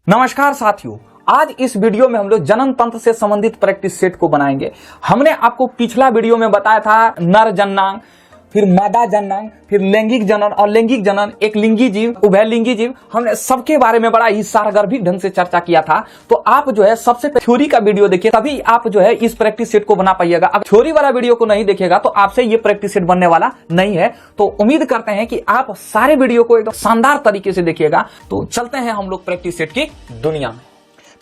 नमस्कार साथियों, आज इस वीडियो में हम लोग जनन तंत्र से संबंधित प्रैक्टिस सेट को बनाएंगे। हमने आपको पिछला वीडियो में बताया था नर जननांग, फिर मादा जननांग, फिर लैंगिक जनन और लैंगिक जनन, एक लिंगी जीव, उभयलिंगी जीव, हमने सबके बारे में बड़ा ही सारगर्भिक ढंग से चर्चा किया था। तो आप जो है सबसे थ्योरी का वीडियो देखिए, तभी आप जो है इस प्रैक्टिस सेट को बना पाइएगा। अगर थ्योरी वाला वीडियो को नहीं देखेगा तो आपसे ये प्रैक्टिस सेट बनने वाला नहीं है। तो उम्मीद करते हैं कि आप सारे वीडियो को एकदम शानदार तरीके से देखिएगा। तो चलते हैं हम लोग प्रैक्टिस सेट की दुनिया में।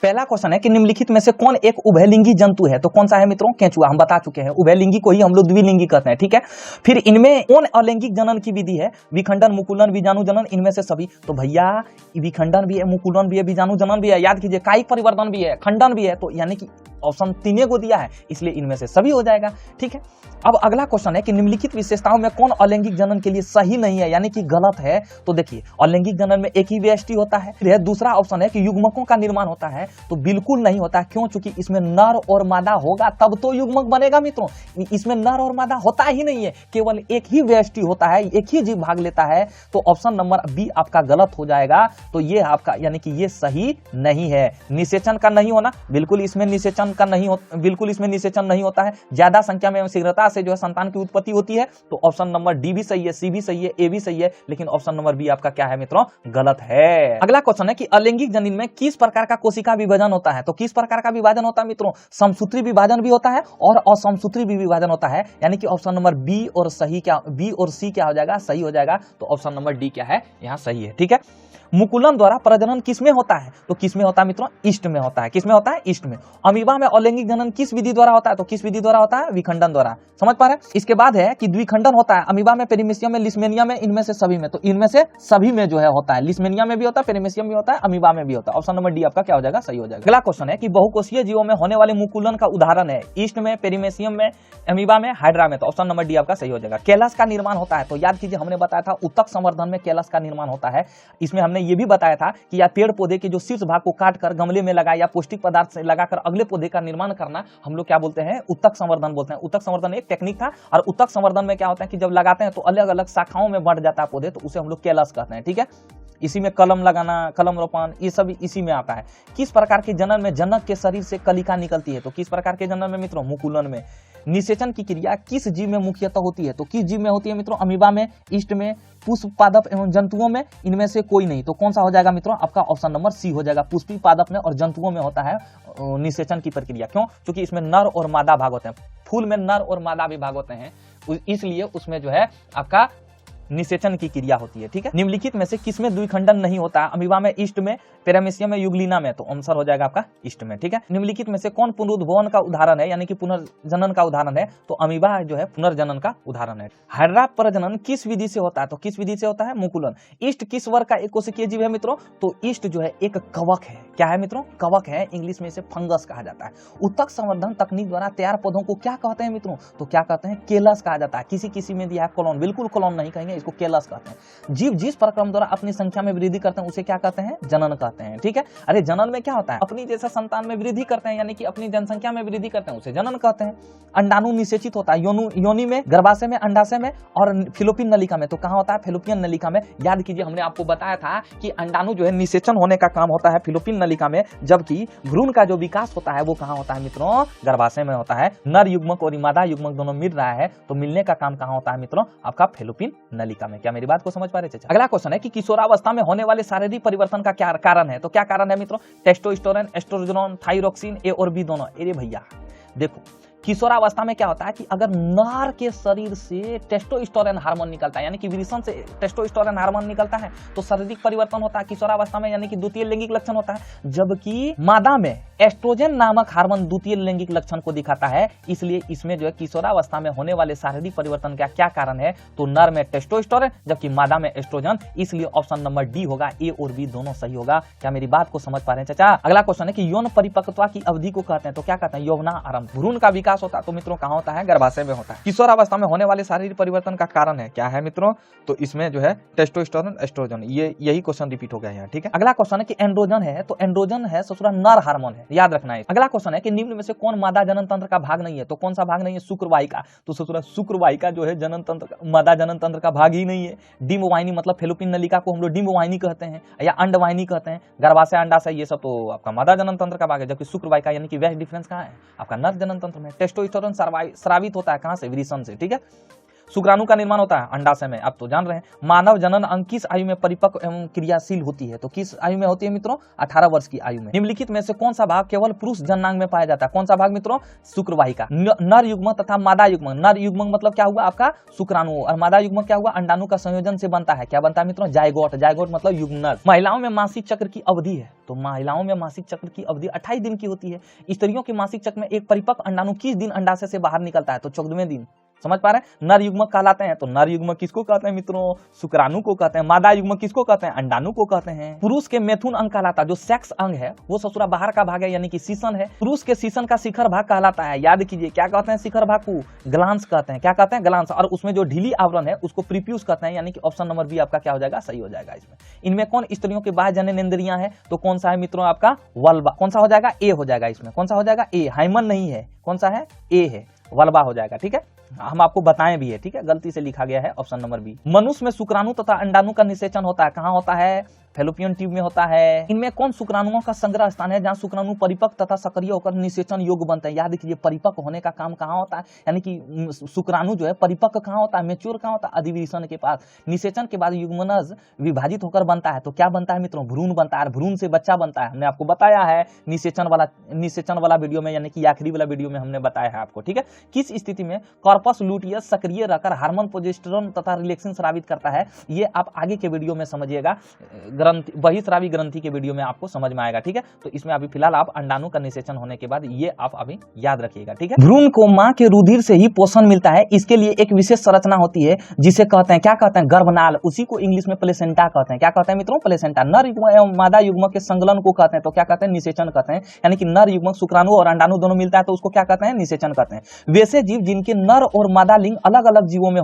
पहला क्वेश्चन है कि निम्नलिखित में से कौन एक उभयलिंगी जंतु है? तो कौन सा है मित्रों? केंचुआ। हम बता चुके हैं, उभयलिंगी को ही हम लोग द्विलिंगी कहते हैं, ठीक है। फिर इनमें कौन अलैंगिक जनन की विधि है? विखंडन, मुकुलन, बीजाणु जनन, इनमें से सभी। तो भैया विखंडन भी है, मुकुलन भी है, बीजाणु जनन भी है, याद कीजिए कायिक परिवर्तन भी है, खंडन भी है। तो यानी कि ऑप्शन तीन को दिया है, इसलिए इनमें से सभी हो जाएगा, ठीक है। अब अगला क्वेश्चन है कि निम्नलिखित विशेषताओं में कौन अलैंगिक जनन के लिए सही नहीं है, यानी कि गलत है? तो देखिए अलैंगिक जनन में एक ही व्यष्टि होता है। फिर दूसरा ऑप्शन है कि युग्मकों का निर्माण होता है, तो बिल्कुल नहीं होता। क्यों? चूंकि इसमें नर और मादा होगा तब तो युग्मक बनेगा मित्रों। इसमें नर और मादा होता ही नहीं है, केवल एक ही व्यष्टि होता है, एक ही जीव भाग लेता है। तो ऑप्शन नंबर बी आपका गलत हो जाएगा। तो ये आपका यानी कि ये सही नहीं है। निषेचन का नहीं होना, बिल्कुल इसमें निषेचन का नहीं होता, बिल्कुल इसमें निषेचन नहीं होता है। ज्यादा संख्या में शीघ्रता से जो है संतान की उत्पत्ति होती है। तो ऑप्शन नंबर डी भी सही है, सी भी सही है, ए भी सही है, लेकिन ऑप्शन नंबर बी आपका क्या है मित्रों? गलत है। अगला क्वेश्चन है कि अलैंगिक जनन में किस प्रकार का कोशिका विभाजन होता है? तो किस प्रकार का विभाजन होता है मित्रों? समसूत्री विभाजन भी होता है और असमसूत्री भी विभाजन होता है। यानी कि ऑप्शन नंबर बी और सही क्या, बी और सी क्या हो जाएगा? सही हो जाएगा। तो ऑप्शन नंबर डी क्या है? यहाँ सही है, ठीक है। मुकुलन द्वारा प्रजनन किसमें होता है? तो किसमें होता है मित्रों? ईस्ट में होता है। किसमें होता है? ईस्ट में। अमीबा में अलैंगिक जनन किस विधि द्वारा होता है? तो किस विधि द्वारा होता है? विखंडन द्वारा। समझ पा रहे हैं? इसके बाद है कि द्विखंडन होता है अमीबा में, पेरिमेसियम में, लिस्मेनिया में, इनमें से सभी में। तो इनमें से सभी में जो है होता है। लिस्मेनिया में भी होता है, पेरिमेसियम में होता है, अमीबा में भी होता है। ऑप्शन नंबर डी आपका क्या हो जाएगा? सही हो जाएगा। अगला क्वेश्चन है कि बहुकोषीय जीवों में होने वाले मुकुलन का उदाहरण है? ईस्ट में, पेरिमेसियम में, अमीबा में, हाइड्रा में। तो ऑप्शन नंबर डी आपका सही हो जाएगा। कैलस का निर्माण होता है, तो याद कीजिए हमने बताया था उत्तक संवर्धन में कैलस का निर्माण होता है। इसमें हमने ये भी बताया था कि या पेड़ पौधे के जो शीर्ष भाग को काटकर गमले में लगा या पौष्टिक पदार्थ से लगाकर अगले पौधे का निर्माण करना हम लोग क्या बोलते हैं? उत्तक संवर्धन बोलते हैं। उत्तक संवर्धन एक टेक्निक था। और उत्तक संवर्धन में क्या होता है कि जब लगाते हैं तो अलग अलग शाखाओं में बढ़ जाता है पौधे, तो उसे हम लोग कैलस कहते हैं, ठीक है। इसी में कलम लगाना, कलम रोपण, ये सब इसी में आता है। किस प्रकार के जनन में जनक के शरीर से कलिका निकलती है? तो किस प्रकार के जनन में मित्रों? मुकुलन में। निषेचन की क्रिया किस जीव में मुख्यतः होती है? तो किस जीव में होती है मित्रों? अमीबा में, ईस्ट में, पुष्प पादप एवं जंतुओं में, इनमें से कोई नहीं। तो कौन सा हो जाएगा मित्रों? आपका ऑप्शन नंबर सी हो जाएगा। पुष्पी पादप में और जंतुओं में होता है निषेचन की प्रक्रिया। क्यों? क्योंकि इसमें नर और मादा भाग होते हैं। फूल में नर और मादा भी भाग होते हैं, इसलिए उसमें जो है आपका निषेचन की क्रिया होती है, ठीक है। निम्नलिखित में से किसमें द्विखंडन नहीं होता है? अमीबा में, ईस्ट में, पेरामेसियम में, युग्लिना में। तो आंसर हो जाएगा आपका ईस्ट में, ठीक है। निम्नलिखित में से कौन पुनरुद्भवन का उदाहरण है, यानी कि पुनर्जनन का उदाहरण है? तो अमीबा जो है पुनर्जनन का उदाहरण है। हाइड्रा प्रजनन किस विधि से होता है? तो किस विधि से होता है? मुकुलन। ईस्ट किस वर्ग का एक कोशिकीय जीव है मित्रों? तो ईस्ट जो है एक कवक है। क्या है मित्रों? कवक है। इंग्लिश में इसे फंगस कहा जाता है। उत्तक संवर्धन तकनीक द्वारा तैयार पौधों को क्या कहते हैं मित्रों? तो क्या कहते हैं? केलस कहा जाता है। किसी किसी में दिया है कॉलोन, बिल्कुल कॉलोन नहीं कहेंगे, इसको केलस कहते हैं। जीव जिस प्रक्रम द्वारा अपनी संख्या में वृद्धि करते हैं उसे क्या कहते हैं? जनन कहते हैं, ठीक है। अरे जनन में क्या होता है? अपनी जैसा संतान में वृद्धि करते हैं, यानी कि अपनी जनसंख्या में वृद्धि करते हैं, उसे जनन कहते हैं। अंडाणु निषेचित होता है योनि में, गर्भाशय में, अंडाशय में और फिलोपियन नलिका में। तो कहां होता है? फिलोपियन नलिका में। याद कीजिए हमने आपको बताया था कि अंडाणु जो है निषेचन होने का काम होता है फिलोपियन नलिका में, जबकि भ्रूण का जो विकास होता है वो कहां होता है मित्रों? गर्भाशय में होता है। नर युग्मक और मादा युग्मक दोनों मिल रहा है, तो मिलने का काम कहां होता है मित्रों? आपका फिलोपियन नलिका में। क्या मेरी बात को समझ पा रहे थे? अगला क्वेश्चन है कि किशोरावस्था में होने वाले शारीरिक परिवर्तन का क्या कारण है? तो क्या कारण है मित्रों? टेस्टोस्टेरोन, एस्ट्रोजन, थायरोक्सिन, ए और बी दोनों। अरे भैया देखो, किशोरावस्था में क्या होता है कि अगर नर के शरीर से टेस्टोस्टेरोन हार्मोन निकलता है, यानी कि वृषण से टेस्टोस्टेरोन हार्मोन निकलता है, तो शारीरिक परिवर्तन होता है किशोरावस्था में, यानी कि द्वितीय लैंगिक लक्षण होता है। जबकि मादा में एस्ट्रोजन नामक हार्मोन द्वितीय लैंगिक लक्षण को दिखाता है। इसलिए इसमें जो है किशोरावस्था में होने वाले शारीरिक परिवर्तन का क्या कारण है? तो नर में टेस्टोस्टेरोन, जबकि मादा में एस्ट्रोजन। इसलिए ऑप्शन नंबर डी होगा। ए और बी दोनों सही होगा। क्या मेरी बात को समझ पा रहे हैं चाचा? अगला क्वेश्चन है कि यौन परिपक्वता की अवधि को कहते हैं, तो क्या कहते हैं? यौवना आरंभ। भ्रूण का विकास विकास होता है तो मित्रों कहाँ होता है, गर्भाशय में होता है। किशोर अवस्था में होने वाले शारीरिक परिवर्तन का कारण है क्या है मित्रों, तो इसमें जो है टेस्टोस्टेरोन एस्ट्रोजन, ये यही क्वेश्चन रिपीट हो गया है। ठीक है, अगला क्वेश्चन है कि एंड्रोजन है, तो एंड्रोजन है ससुरा नर हार्मोन है, याद रखना है। अगला क्वेश्चन है कि निम्न में से कौन मादा जनन तंत्र का भाग नहीं है, तो कौन सा भाग नहीं है, शुक्रवाहिका। तो ससुरा शुक्रवाहिका जो है जनन तंत्र, मादा जनन तंत्र का भाग ही नहीं है। डिंब वाहिनी मतलब फेलोपिन नलिका को हम लोग डिंब वाहिनी कहते हैं या अंड वाहिनी कहते हैं। गर्भाशय, अंडाशय ये सब तो आपका मादा जनन तंत्र का भाग है, जबकि शुक्रवाहिका यानी कि वेस्ट डिफरेंस कहाँ है, आपका नर जनन तंत्र में। टेस्टोस्टेरोन स्रावित होता है कहाँ से, वृषण से। ठीक है, शुक्राणु का निर्माण होता है अंडाशय में, आप तो जान रहे हैं। मानव जनन अंग किस आयु में परिपक्व एवं क्रियाशील होती है, तो किस आयु में होती है मित्रों, 18 वर्ष की आयु में। निम्नलिखित में से कौन सा भाग केवल पुरुष जननांग में पाया जाता है, कौन सा भाग मित्रों, शुक्रवाहिका। नर युग्मक तथा मादा युग्मक, नर युग्मक मतलब क्या हुआ आपका शुक्राणु, और मादा युग्मक क्या हुआ, अंडाणु का संयोजन से बनता है। क्या बनता है मित्रों, जायगोट। जायगोट मतलब युग्मनर। महिलाओं में मासिक चक्र की अवधि है, तो महिलाओं में मासिक चक्र की अवधि 28 दिन की होती है। स्त्रियों के मासिक चक्र में एक परिपक्व अंडाणु किस दिन अंडाशय से बाहर निकलता है, तो 14वें दिन। समझ पा रहे हैं, नर युग्मक कहलाते हैं, तो नर युग्मक किसको कहते हैं मित्रों, शुक्राणु को कहते हैं। मादा युग्मक किसको कहते हैं, अंडाणु को कहते हैं। पुरुष के मैथुन अंग कहलाता है, जो सेक्स अंग है वो ससुरा बाहर का भाग है, यानी कि सीसन है। पुरुष के सीसन का शिखर भाग कहलाता है, याद कीजिए क्या कहते हैं शिखर भाग को, ग्लांस कहते हैं। क्या कहते हैं, ग्लांस। और उसमें जो ढीली आवरण है उसको प्रीप्यूस कहते हैं, यानी कि ऑप्शन नंबर बी आपका क्या हो जाएगा, सही हो जाएगा इसमें। इनमें कौन स्त्रियों के बाह्य जननेंद्रियां हैं, तो कौन सा है मित्रों आपका वल्बा। कौन सा हो जाएगा, ए हो जाएगा इसमें। कौन सा हो जाएगा, ए। हाइमन नहीं है, कौन सा है, ए है, वल्बा हो जाएगा। ठीक है, हम आपको बताएं भी है, ठीक है, गलती से लिखा गया है ऑप्शन नंबर बी। मनुष्य में शुक्राणु तथा अंडाणु का निषेचन होता है, कहाँ होता है, फेलोपियन ट्यूब में होता है। इनमें कौन शुक्राणुओं का संग्रह स्थान है जहां शुक्राणु परिपक्व तथा सक्रिय होकर निषेचन योग्य बनते हैं। याद कीजिए परिपक्व होने का काम कहाँ होता है, यानी कि शुक्राणु जो है परिपक्व कहाँ होता है, मेच्योर कहाँ होता है, अधिवृषण के पास। निषेचन के बाद युग्मनज विभाजित होकर बनता है, तो क्या बनता है मित्रों, भ्रूण बनता है। भ्रूण से बच्चा बनता है, हमने आपको बताया है निषेचन वाला वीडियो में, यानी कि आखिरी वाला वीडियो में हमने बताया है आपको। ठीक है, किस स्थिति में कॉर्पस लूटियस सक्रिय रहकर हार्मोन प्रोजेस्टेरोन तथा रिलैक्सिन स्रावित करता है, ये आप आगे के वीडियो में समझिएगा, बहिस्रावी ग्रंथि के वीडियो में आपको समझ में आएगा। ठीक है, तो इसमें अभी फिलहाल आप अंडाणु का निषेचन होने के बाद ये आप अभी याद रखिएगा। ठीक है, भ्रूण को मां के रुधिर से ही पोषण मिलता है, इसके लिए एक विशेष संरचना होती है जिसे कहते हैं, क्या कहते हैं, गर्भनाल। उसी को इंग्लिश में प्लेसेंटा कहते हैं। क्या कहते हैं मित्रों, प्लेसेंटा। नर युग्मक एवं मादा युग्मक के संगलन को कहते हैं, तो क्या कहते हैं, निषेचन कहते हैं। यानी कि नर युग्मक शुक्राणु और अंडाणु दोनों मिलता है तो उसको क्या कहते हैं, निषेचन कहते हैं। वैसे जीव जिनके नर और मादा लिंग अलग अलग जीवों में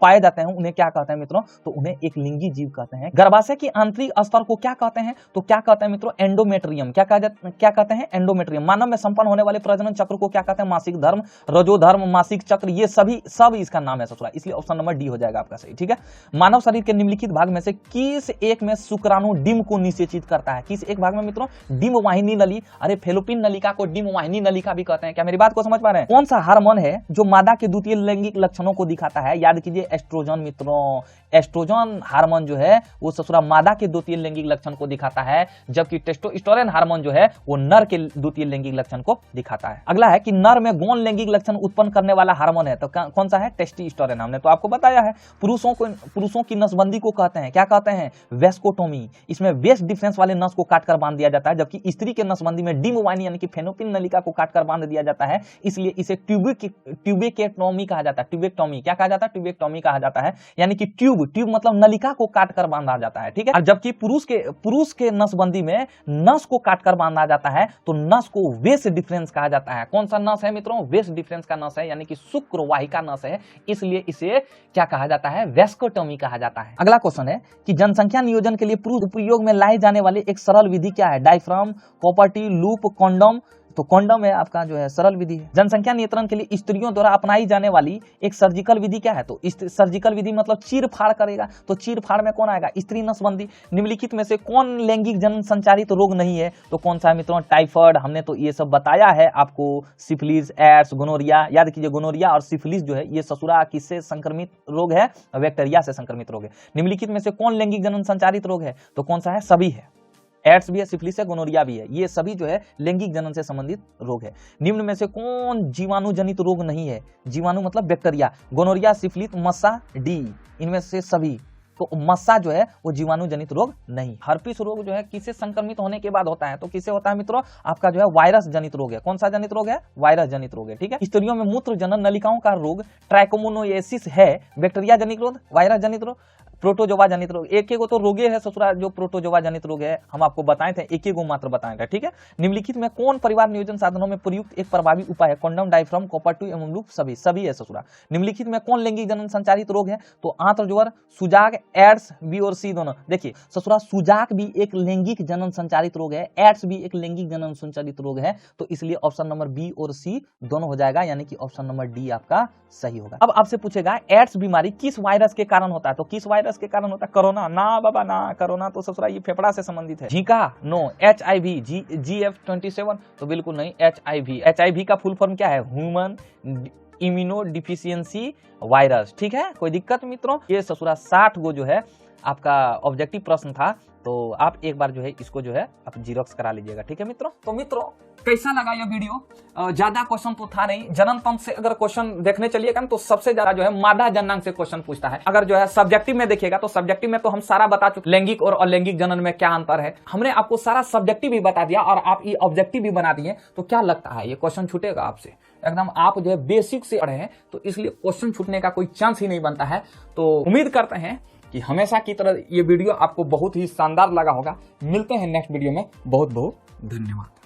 पाए जाते हैं उन्हें क्या कहते हैं मित्रों, तो उन्हें एक लिंगी जीव कहते हैं। गर्भाशय की आंतरिक स्तर को क्या कहते हैं, तो क्या कहते हैं मित्रों, एंडोमेट्रियम। क्या कहते हैं, एंडोमेट्रियम। मानव में संपन्न होने वाले प्रजनन चक्र को क्या कहते हैं, मासिक धर्म, रजोधर्म, मासिक चक्र, ये सब इसका नाम है ससुरा, इसलिए ऑप्शन नंबर डी हो जाएगा आपका सही। ठीक है, मानव शरीर के निम्नलिखित भाग में से किस एक में शुक्राणु डिंब को निषेचित करता है, किस एक भाग में मित्रों, डिंब वाहिनी नली। अरे फेलोपिन नलिका को डिंब वाहिनी नलिका भी कहते हैं। क्या मेरी बात को समझ पा रहे हैं। कौन सा हार्मोन है जो मादा के द्वितीय लैंगिक लक्षणों को दिखाता है, याद कीजिए एस्ट्रोजन मित्रों। एस्ट्रोजन हार्मोन जो है वो ससुरा मादा के द्वितीय लैंगिक लक्षण को दिखाता है, जबकि टेस्टोस्टेरोन हार्मोन जो है वो नर के द्वितीय लैंगिक लक्षण को दिखाता है। अगला है कि नर में गौण लैंगिक लक्षण उत्पन्न करने वाला हार्मोन है, तो कौन सा है, टेस्टोस्टेरोन। हमने तो आपको बताया है। पुरुषों की नसबंदी को कहते हैं, क्या कहते हैं, वेस्कोटोमी। इसमें वेस्ट डिफरेंस वाले नस को काटकर बांध दिया जाता है, जबकि स्त्री के नसबंदी में डिंब वाहिनी यानी कि फेलोपिन नलिका को काटकर बांध दिया जाता है, इसलिए इसे ट्यूबेक्टोमी कहा जाता है। ट्यूबेक्टोमी क्या कहा जाता है, ट्यूबेक्टोमी कहा जाता है, यानी कि ट्यूब मतलब नलिका को काटकर बांधा जाता है। ठीक है, और जबकि पुरुष के नसबंदी में नस को काटकर बांधा जाता है, तो नस को वेस्ट डिफरेंस कहा जाता है। कौन सा नस है मित्रों, वेस्ट डिफरेंस का नस है, यानी कि शुक्रवाहिका नस है, इसलिए इसे क्या कहा जाता है, वेस्कोटोमी कहा जाता है। अगला क्वेश्चन है कि जनसंख्या नियोजन के लिए उपयोग में लाए जाने वाले एक सरल विधि क्या है, डायफ्राम, कॉपर्टी, लूप, कॉन्डोम। तो कॉन्डम है आपका जो है सरल विधि है। जनसंख्या नियंत्रण के लिए स्त्रियों द्वारा अपनाई जाने वाली एक सर्जिकल विधि क्या है, तो सर्जिकल विधि मतलब चीर फाड़ करेगा, तो चीर फाड़ में कौन आएगा, स्त्री नसबंदी। निम्नलिखित में से कौन लैंगिक जन संचारित रोग नहीं है, तो कौन सा है मित्रों, टाइफाइड। हमने तो ये सब बताया है आपको, सिफिलिस, एड्स, गोनोरिया। याद कीजिए गोनोरिया और सिफिलिस जो है ये ससुरा किससे संक्रमित रोग है, बैक्टीरिया से संक्रमित रोग है। निम्नलिखित में से कौन लैंगिक जन संचारित रोग है, तो कौन सा है, सभी है। एड्स भी है, सिफिलिस है, गोनोरिया भी है, ये सभी जो है लैंगिक जनन से संबंधित रोग है। निम्न में से कौन जीवाणु जनित रोग नहीं है, जीवाणु मतलब बैक्टीरिया, गोनोरिया, सिफिलिस, मस्सा, डी, इनमें से सभी। तो मस्सा जो है वो जीवाणु जनित रोग नहीं। हर्पिस रोग जो है किससे संक्रमित होने के बाद होता है, तो किससे होता है मित्रों, आपका जो है वायरस जनित रोग है। कौन सा जनित रोग है, वायरस जनित रोग है। ठीक है, स्त्रियों में मूत्र जनन नलिकाओं का रोग ट्राइकोमोनोसिस है, बैक्टीरिया जनित रोग, वायरस जनित रोग। प्रोटोजोआ जनित रोग, एक तो रोगे है ससुरा जो प्रोटोजोआ जनित रोग है, हम आपको बताए थे, एक मात्र बताए थे, ठीक है। निम्नलिखित में कौन परिवार नियोजन साधनों में प्रयुक्त एक प्रभावी उपाय है? कंडोम, डायफ्राम, कॉपर ट्यूब एवं लूप, सभी है ससुरा। निम्नलिखित में कौन लैंगिक जनन संचारित रोग है? तो आंत्र ज्वर, सुजाग, एड्स, बी और सी दोनों। देखिए ससुरा सुजाग भी एक लैंगिक जनन संचारित रोग है, एड्स भी एक लैंगिक जनन संचारित रोग है, तो इसलिए ऑप्शन नंबर बी और सी दोनों हो जाएगा, यानी कि ऑप्शन नंबर डी आपका सही होगा। अब आपसे पूछेगा एड्स बीमारी किस वायरस के कारण होता है? तो किस वायरस के कारण होता है? कोरोना? ना बाबा ना, कोरोना तो ससुरा ये फेफड़ा से संबंधित है। जीका? नो। HIV? GF27? तो बिल्कुल नहीं, HIV का फुल फॉर्म क्या है? ह्यूमन इम्यूनो डिफिशियंसी वायरस, ठीक है। कोई दिक्कत मित्रों? ये ससुरा 60 गो जो है आपका ऑब्जेक्टिव प्रश्न था, तो आप एक बार जो है इसको जो है आप जीरोक्स करा लीजिएगा, ठीक है मित्रों। तो मित्रों कैसा लगा ये वीडियो? ज्यादा क्वेश्चन तो था नहीं, जनन तंत्र से अगर क्वेश्चन देखने चलिएगा तो सबसे ज्यादा जो है मादा जननांग से क्वेश्चन पूछता है। अगर जो है सब्जेक्टिव में देखिएगा तो सब्जेक्टिव में तो हम सारा बता चुके, लैंगिक और अलैंगिक जनन में क्या अंतर है, हमने आपको सारा सब्जेक्टिव भी बता दिया और आप ये ऑब्जेक्टिव भी बना दिए। तो क्या लगता है ये क्वेश्चन छूटेगा आपसे? एकदम आप जो है बेसिक से पढ़े हैं, तो इसलिए क्वेश्चन छूटने का कोई चांस ही नहीं बनता है। तो उम्मीद करते हैं कि हमेशा की तरह ये वीडियो आपको बहुत ही शानदार लगा होगा। मिलते हैं नेक्स्ट वीडियो में, बहुत बहुत धन्यवाद।